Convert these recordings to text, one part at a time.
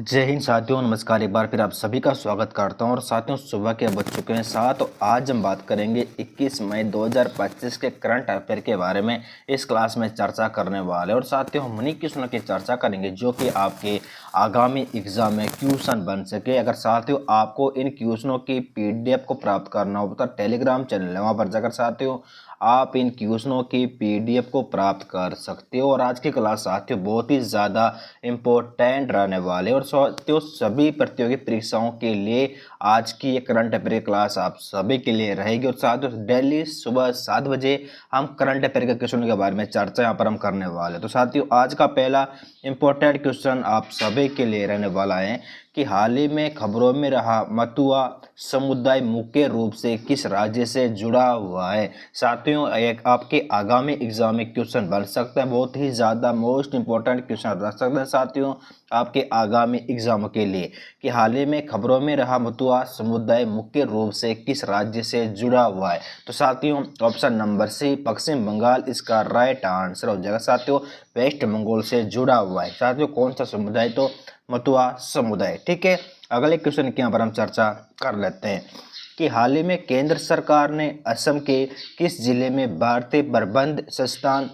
जय हिंद साथियों, नमस्कार। एक बार फिर आप सभी का स्वागत करता हूं। और साथियों, सुबह के बज चुके हैं 7। तो आज हम बात करेंगे 21 मई 2025 के करंट अफेयर के बारे में इस क्लास में चर्चा करने वाले। और साथियों, हम उन्हीं क्वेश्चनों की चर्चा करेंगे जो कि आपके आगामी एग्जाम में क्वेश्चन बन सके। अगर साथियों आपको इन क्वेश्चनों की PDF को प्राप्त करना हो तो टेलीग्राम चैनल है, वहाँ पर जाकर साथियों आप इन क्वेश्चनों की PDF को प्राप्त कर सकते हो। और आज की क्लास साथियों बहुत ही ज़्यादा इम्पोर्टेंट रहने वाले और साथियों सभी प्रतियोगी परीक्षाओं के लिए आज की ये करंट अफेयर क्लास आप सभी के लिए रहेगी। और साथियों डेली सुबह 7 बजे हम करंट अफेयर के क्वेश्चन के बारे में चर्चा यहाँ पर हम करने वाले हैं। तो साथियों आज का पहला इम्पोर्टेंट क्वेश्चन आप सभी के लिए रहने वाला है कि हाल ही में खबरों में रहा मतुआ समुदाय मुख्य रूप से किस राज्य से जुड़ा हुआ है। साथियों एक आपके आगामी एग्जाम में क्वेश्चन बन सकता है, बहुत ही ज़्यादा मोस्ट इंपॉर्टेंट क्वेश्चन रख सकते हैं साथियों आपके आगामी एग्जाम के लिए कि हाल ही में खबरों में रहा मतुआ समुदाय मुख्य रूप से किस राज्य से जुड़ा हुआ है। तो साथियों ऑप्शन नंबर सी पश्चिम बंगाल इसका राइट आंसर हो जाएगा। साथियों वेस्ट बंगाल से जुड़ा हुआ है। साथियों कौन सा समुदाय? तो मतुआ समुदाय। ठीक है, अगले क्वेश्चन की यहाँ पर हम चर्चा कर लेते हैं कि हाल ही में केंद्र सरकार ने असम के किस जिले में भारतीय प्रबंध संस्थान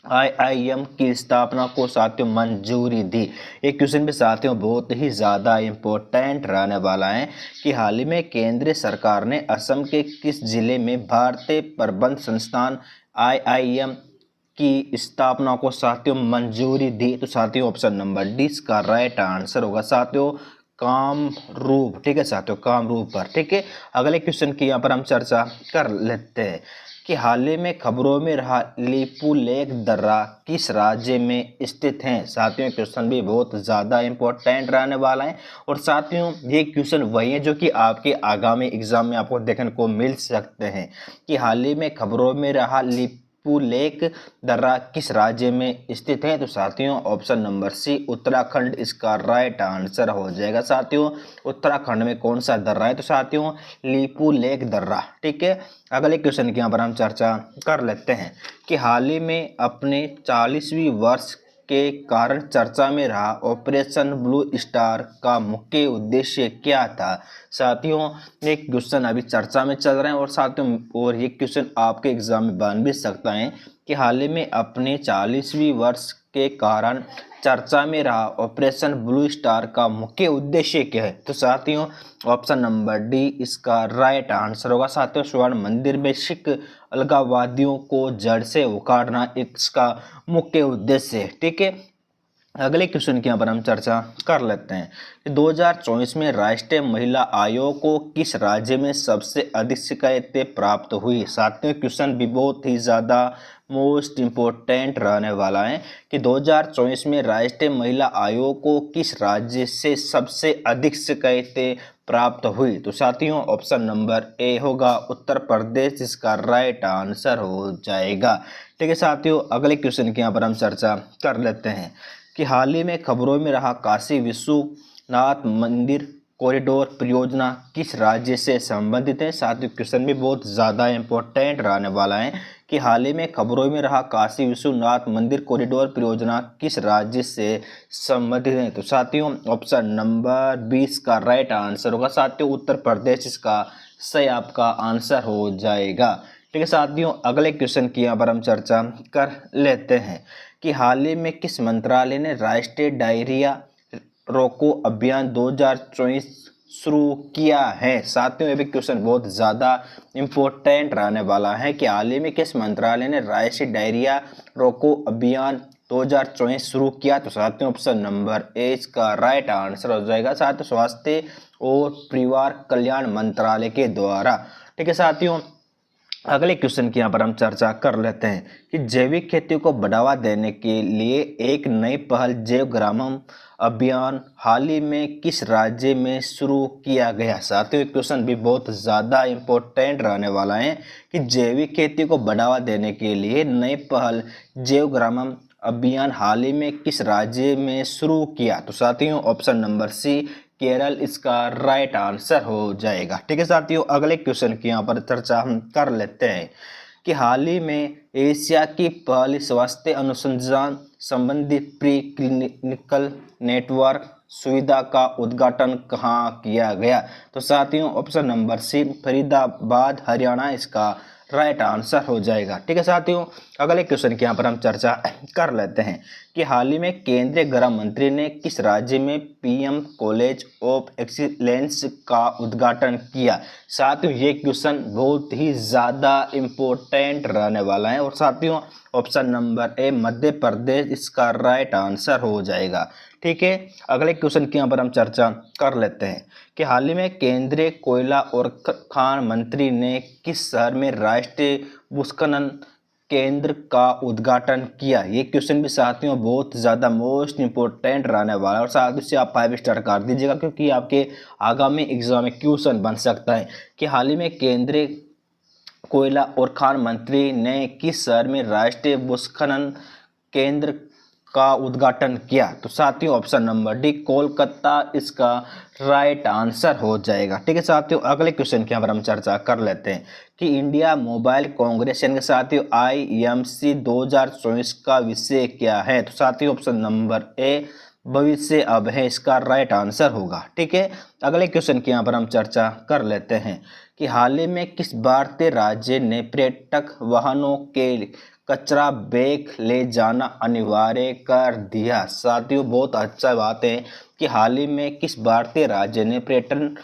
IIM की स्थापना को साथियों मंजूरी दी। ये क्वेश्चन भी साथियों बहुत ही ज़्यादा इम्पोर्टेंट रहने वाला है कि हाल ही में केंद्र सरकार ने असम के किस जिले में भारतीय प्रबंध संस्थान IIM की स्थापना को साथियों मंजूरी दी। तो साथियों ऑप्शन नंबर डी इसका राइट आंसर होगा साथियों कामरूप। ठीक है साथियों कामरूप पर। ठीक है, अगले क्वेश्चन की यहाँ पर हम चर्चा कर लेते हैं कि हाल ही में खबरों में रहा लिपुलेख दर्रा किस राज्य में स्थित है। साथियों क्वेश्चन भी बहुत ज़्यादा इंपॉर्टेंट रहने वाला है। और साथियों ये क्वेश्चन वही है जो कि आपके आगामी एग्जाम में आपको देखने को मिल सकते हैं कि हाल ही में खबरों में रहा लिपुलेख दर्रा किस राज्य में स्थित है। तो साथियों ऑप्शन नंबर सी उत्तराखंड इसका राइट आंसर हो जाएगा। साथियों उत्तराखंड में कौन सा दर्रा है? तो साथियों लिपुलेख दर्रा। ठीक है, अगले क्वेश्चन की यहाँ पर हम चर्चा कर लेते हैं कि हाल ही में अपने 40वीं वर्ष के कारण चर्चा में रहा ऑपरेशन ब्लू स्टार का मुख्य उद्देश्य क्या था। साथियों ये क्वेश्चन अभी चर्चा में चल रहे हैं और साथियों और ये क्वेश्चन आपके एग्जाम में बन भी सकता है कि हाल ही में अपने 40वीं वर्ष के कारण चर्चा में रहा ऑपरेशन ब्लू स्टार का मुख्य उद्देश्य क्या है। तो साथियों ऑप्शन नंबर डी इसका राइट आंसर होगा। साथियों स्वर्ण मंदिर में सिख अलगाववादियों को जड़ से उखाड़ना इसका मुख्य उद्देश्य है। ठीक है, अगले क्वेश्चन की यहाँ पर हम चर्चा कर लेते हैं कि 2024 में राष्ट्रीय महिला आयोग को किस राज्य में सबसे अधिक शिकायतें प्राप्त हुई। साथियों क्वेश्चन भी बहुत ही ज़्यादा मोस्ट इम्पोर्टेंट रहने वाला है कि 2024 में राष्ट्रीय महिला आयोग को किस राज्य से सबसे अधिक शिकायतें प्राप्त हुई। तो साथियों ऑप्शन नंबर ए होगा उत्तर प्रदेश इसका राइट आंसर हो जाएगा। ठीक है साथियों, अगले क्वेश्चन की यहाँ पर हम चर्चा कर लेते हैं कि हाल ही में खबरों में रहा काशी विश्वनाथ मंदिर कॉरिडोर परियोजना किस राज्य से संबंधित है। साथियों क्वेश्चन भी बहुत ज़्यादा इम्पोर्टेंट रहने वाला है कि हाल ही में खबरों में रहा काशी विश्वनाथ मंदिर कॉरिडोर परियोजना किस राज्य से संबंधित है। तो साथियों ऑप्शन नंबर 20 का राइट आंसर होगा। साथियों उत्तर प्रदेश इसका सही आपका आंसर हो जाएगा। ठीक है साथियों, अगले क्वेश्चन की यहाँ पर हम चर्चा कर लेते हैं कि हाल ही में किस मंत्रालय ने राष्ट्रीय डायरिया रोको अभियान 2024 शुरू किया है। साथियों ये भी क्वेश्चन बहुत ज़्यादा इम्पोर्टेंट रहने वाला है कि हाल ही में किस मंत्रालय ने राष्ट्रीय डायरिया रोको अभियान 2024 शुरू किया। तो साथियों ऑप्शन नंबर ए इसका राइट आंसर हो जाएगा। साथियों स्वास्थ्य और परिवार कल्याण मंत्रालय के द्वारा। ठीक है साथियों, अगले क्वेश्चन की यहाँ पर हम चर्चा कर लेते हैं कि जैविक खेती को बढ़ावा देने के लिए एक नई पहल जैव ग्रामम अभियान हाल ही में किस राज्य में शुरू किया गया। साथियों क्वेश्चन भी बहुत ज़्यादा इम्पोर्टेंट रहने वाला है कि जैविक खेती को बढ़ावा देने के लिए नई पहल जैव ग्रामम अभियान हाल ही में किस राज्य में शुरू किया। तो साथियों ऑप्शन नंबर सी केरल इसका राइट आंसर हो जाएगा। ठीक है साथियों, अगले क्वेश्चन की यहाँ पर चर्चा हम कर लेते हैं कि हाल ही में एशिया की पहली स्वास्थ्य अनुसंधान संबंधी प्री क्लिनिकल नेटवर्क सुविधा का उद्घाटन कहाँ किया गया? तो साथियों option number C Faridabad Haryana इसका राइट आंसर हो जाएगा। ठीक है साथियों, अगले क्वेश्चन की यहाँ पर हम चर्चा कर लेते हैं कि हाल ही में केंद्रीय गृह मंत्री ने किस राज्य में पीएम कॉलेज ऑफ एक्सीलेंस का उद्घाटन किया? साथियों ये क्वेश्चन बहुत ही ज़्यादा इम्पोर्टेंट रहने वाला है और साथियों option number A Madhya Pradesh इसका राइट आंसर हो जाएगा। ठीक है, अगले क्वेश्चन की यहाँ पर हम चर्चा कर लेते हैं कि हाल ही में केंद्रीय कोयला और खान मंत्री ने किस शहर में राष्ट्रीय भूस्खलन केंद्र का उद्घाटन किया? ये क्वेश्चन भी साथियों बहुत ज़्यादा मोस्ट इंपॉर्टेंट रहने वाला है और साथ ही आप 5 स्टार कर दीजिएगा क्योंकि आपके आगामी एग्जाम में क्वेश्चन बन सकता है कि हाल ही में केंद्रीय कोयला और खान मंत्री ने किस शहर में राष्ट्रीय भूस्खलन केंद्र का उद्घाटन किया? तो साथियों ऑप्शन नंबर डी कोलकाता इसका राइट आंसर हो जाएगा। ठीक है साथियों, अगले क्वेश्चन की यहाँ पर हम चर्चा कर लेते हैं कि इंडिया मोबाइल कांग्रेस यानी साथियों IMC 2024 का विषय क्या है? तो साथियों ऑप्शन नंबर ए भविष्य अब है इसका राइट आंसर होगा। ठीक है, अगले क्वेश्चन की यहाँ पर हम चर्चा कर लेते हैं कि हाल ही में किस भारतीय राज्य ने पर्यटक वाहनों के कचरा बैग ले जाना अनिवार्य कर दिया? साथियों बहुत अच्छा बात है कि हाल ही में किस भारतीय राज्य ने पर्यटन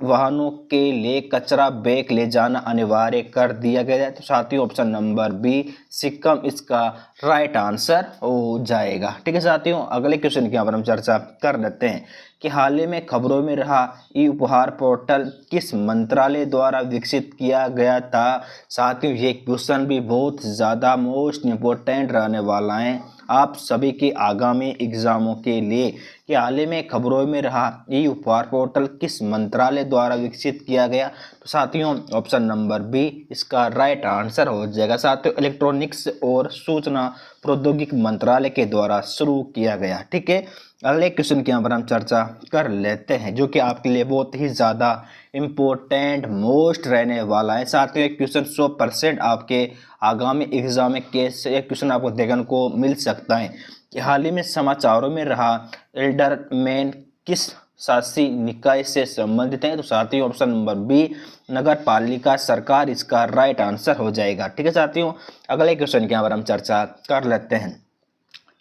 वाहनों के लिए कचरा बैग ले जाना अनिवार्य कर दिया गया है? तो साथियों ऑप्शन नंबर बी सिक्किम इसका राइट आंसर हो जाएगा। ठीक है साथियों, अगले क्वेश्चन की यहाँ पर हम चर्चा कर लेते हैं कि हाल ही में खबरों में रहा ई उपहार पोर्टल किस मंत्रालय द्वारा विकसित किया गया था? साथियों ये क्वेश्चन भी बहुत ज़्यादा मोस्ट इम्पोर्टेंट रहने वाला है आप सभी के आगामी एग्जामों के लिए कि हाल ही में खबरों में रहा ई उपहार पोर्टल किस मंत्रालय द्वारा विकसित किया गया? तो साथियों ऑप्शन नंबर बी इसका राइट आंसर हो जाएगा। साथियों इलेक्ट्रॉनिक्स और सूचना प्रौद्योगिकी मंत्रालय के द्वारा शुरू किया गया। ठीक है, अगले क्वेश्चन के यहाँ पर हम चर्चा कर लेते हैं जो कि आपके लिए बहुत ही ज़्यादा इम्पोर्टेंट मोस्ट रहने वाला है। साथियों एक क्वेश्चन 100% आपके आगामी एग्जाम में कैसे एक क्वेश्चन आपको देखने को मिल सकता है कि हाल ही में समाचारों में रहा एल्डरमैन किस शासी निकाय से संबंधित है? तो साथियों ऑप्शन नंबर बी नगर पालिका सरकार इसका राइट आंसर हो जाएगा। ठीक है साथियों, अगले क्वेश्चन के यहाँ पर हम चर्चा कर लेते हैं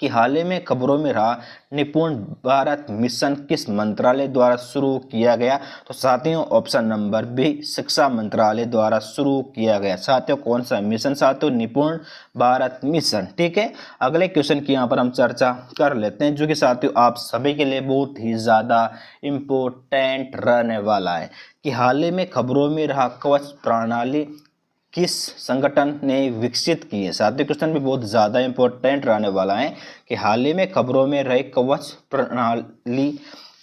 कि हाल ही में खबरों में रहा निपुण भारत मिशन किस मंत्रालय द्वारा शुरू किया गया? तो साथियों ऑप्शन नंबर बी शिक्षा मंत्रालय द्वारा शुरू किया गया। साथियों कौन सा मिशन? साथियों निपुण भारत मिशन। ठीक है, अगले क्वेश्चन की यहाँ पर हम चर्चा कर लेते हैं जो कि साथियों आप सभी के लिए बहुत ही ज़्यादा इम्पोर्टेंट रहने वाला है कि हाल ही में खबरों में रहा कवच प्रणाली किस संगठन ने विकसित की है? साथियों क्वेश्चन भी बहुत ज़्यादा इंपॉर्टेंट रहने वाला है कि हाल ही में खबरों में रहे कवच प्रणाली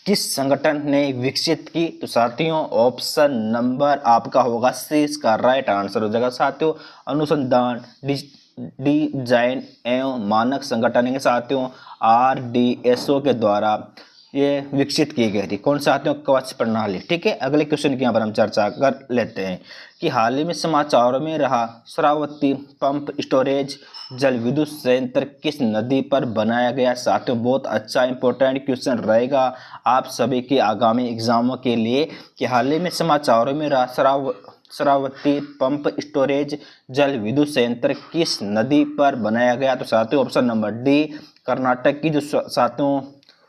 किस संगठन ने विकसित की? तो साथियों ऑप्शन नंबर आपका होगा सी इसका राइट आंसर हो जाएगा। साथियों अनुसंधान डिजाइन एवं मानक संगठन है साथियों RDSO के द्वारा ये विकसित की गई थी। कौन साथियों? कवच प्रणाली। ठीक है, अगले क्वेश्चन की यहाँ पर हम चर्चा कर लेते हैं कि हाल ही में समाचारों में रहा श्रावती पंप स्टोरेज जल विद्युत संयंत्र किस नदी पर बनाया गया? साथियों बहुत अच्छा इंपॉर्टेंट क्वेश्चन रहेगा आप सभी के आगामी एग्जामों के लिए कि हाल ही में समाचारों में रहा श्रावती पंप स्टोरेज जल विद्युत संयंत्र किस नदी पर बनाया गया? तो साथियों ऑप्शन नंबर डी कर्नाटक की जो साथियों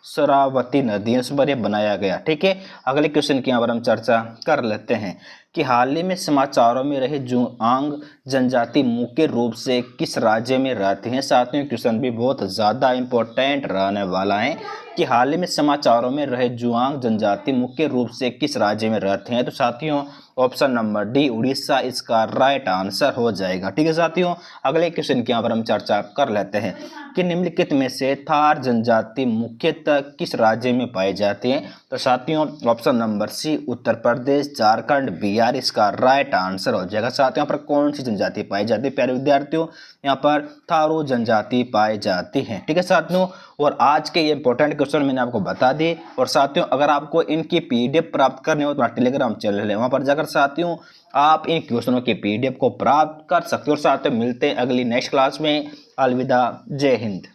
शरावती नदी उस पर यह बनाया गया। ठीक है, अगले क्वेश्चन की यहाँ पर हम चर्चा कर लेते हैं कि हाल ही में समाचारों में रहे जुआंग जनजाति मुख्य रूप से किस राज्य में रहती हैं? साथियों क्वेश्चन भी बहुत ज़्यादा इम्पोर्टेंट रहने वाला है कि हाल ही में समाचारों में रहे जुआंग जनजाति मुख्य रूप से किस राज्य में रहते हैं? तो साथियों ऑप्शन नंबर डी उड़ीसा इसका राइट आंसर हो जाएगा। ठीक है साथियों, अगले क्वेश्चन की यहाँ पर हम चर्चा कर लेते हैं कि निम्नलिखित में से थार जनजाति मुख्यतः किस राज्य में पाई जाती है? तो साथियों ऑप्शन नंबर सी उत्तर प्रदेश झारखंड बिहार इसका राइट आंसर हो जाएगा। साथियों यहाँ पर कौन सी जनजाति पाई जाती है? प्यारे विद्यार्थियों यहाँ पर थारू जनजाति पाई जाती है। ठीक है साथियों, और आज के ये इंपॉर्टेंट क्वेश्चन मैंने आपको बता दिए और साथियों अगर आपको इनकी PDF प्राप्त करनी हो तो टेलीग्राम चैनल है वहाँ पर जाकर साथियों आप इन क्वेश्चनों की PDF को प्राप्त कर सकते हो और साथियों मिलते हैं अगली नेक्स्ट क्लास में। अलविदा, जय हिंद।